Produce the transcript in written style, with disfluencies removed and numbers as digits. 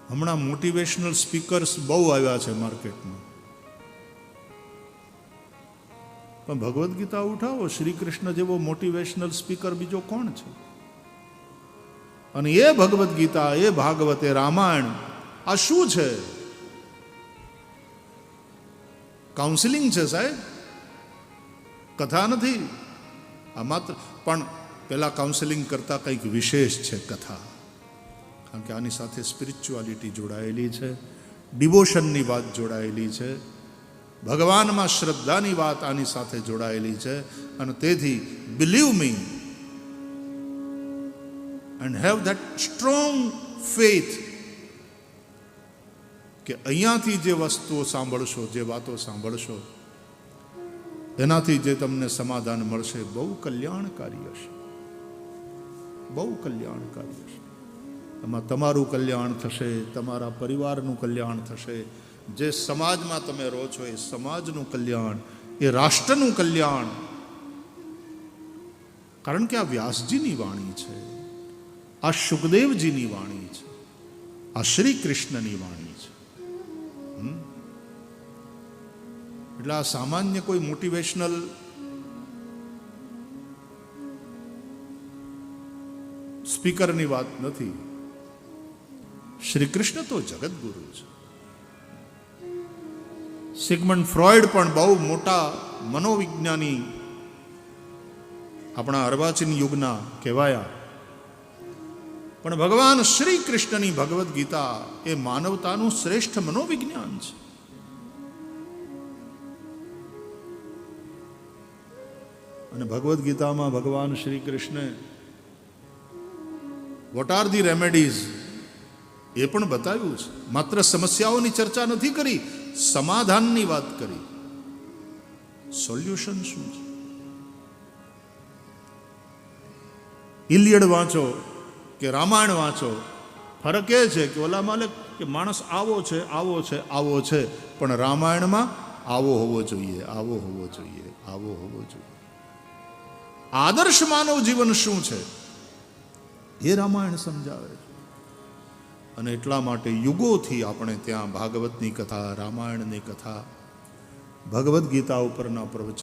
હમણાં motivational speakers બહુ આવ્યા છે માર્કેટમાં, પણ ભગવદ્ ગીતા ઉઠાવો, શ્રી કૃષ્ણ જેવો મોટિવેશનલ સ્પીકર બીજો કોણ છે? અને એ ભગવદ્ ગીતા, એ ભાગવતે, રામાયણ, આ શું છે? કાઉન્સિલિંગ છે સાહેબ, કથા નથી આ માત્ર. પણ પેલા કાઉન્સિલિંગ કરતા કંઈક વિશેષ છે કથા, કારણ કે આની સાથે સ્પિરિચ્યુઆલિટી જોડાયેલી છે, ડિવોશનની વાત જોડાયેલી છે, ભગવાનમાં શ્રદ્ધાની વાત આની સાથે જોડાયેલી છે. અને તેથી believe me and have that strong faith કે અહીંયાથી જે વસ્તુઓ સાંભળશો, જે વાતો સાંભળશો, એનાથી જે તમને સમાધાન મળશે બહુ કલ્યાણકારી હશે, બહુ કલ્યાણકારી હશે. એમાં તમારું કલ્યાણ થશે, તમારા પરિવારનું કલ્યાણ થશે, જે સમાજમાં તમે રહો છો એ સમાજનું કલ્યાણ, એ રાષ્ટ્રનું કલ્યાણ. કારણ કે આ વ્યાસજીની વાણી છે, આ સુખદેવજીની વાણી છે, આ શ્રી કૃષ્ણની વાણી છે. એટલે આ સામાન્ય કોઈ મોટિવેશનલ સ્પીકરની વાત નથી. શ્રી કૃષ્ણ તો જગતગુરુ છે. સિગમન્ડ ફ્રોઈડ પણ બહુ મોટા મનોવિજ્ઞાની આપણા અર્વાચીન યુગના કહેવાયા, પણ ભગવાન શ્રી કૃષ્ણની ભગવદ્ ગીતા એ માનવતાનું શ્રેષ્ઠ મનોવિજ્ઞાન છે. અને ભગવદ્ ગીતામાં ભગવાન શ્રી કૃષ્ણે વોટ આર ધી રેમેડીઝ એ પણ બતાવ્યું છે. માત્ર સમસ્યાઓની ચર્ચા નથી કરી, સમાધાનની વાત કરી. સોલ્યુશન શું છે? ઇલિયડ વાંચો કે રામાયણ વાંચો, ફરક એ છે કે ઓલામાં કે માણસ આવો છે, આવો છે, આવો છે, પણ રામાયણમાં આવો હોવો જોઈએ, આવો હોવો જોઈએ, આવો હોવો જોઈએ. આદર્શ માનવ જીવન શું છે એ રામાયણ સમજાવે છે. અને એટલા માટે યુગોથી આપણે ત્યાં ભાગવતની કથા, રામાયણની કથા, ભગવદ્ ગીતા ઉપરના પ્રવચન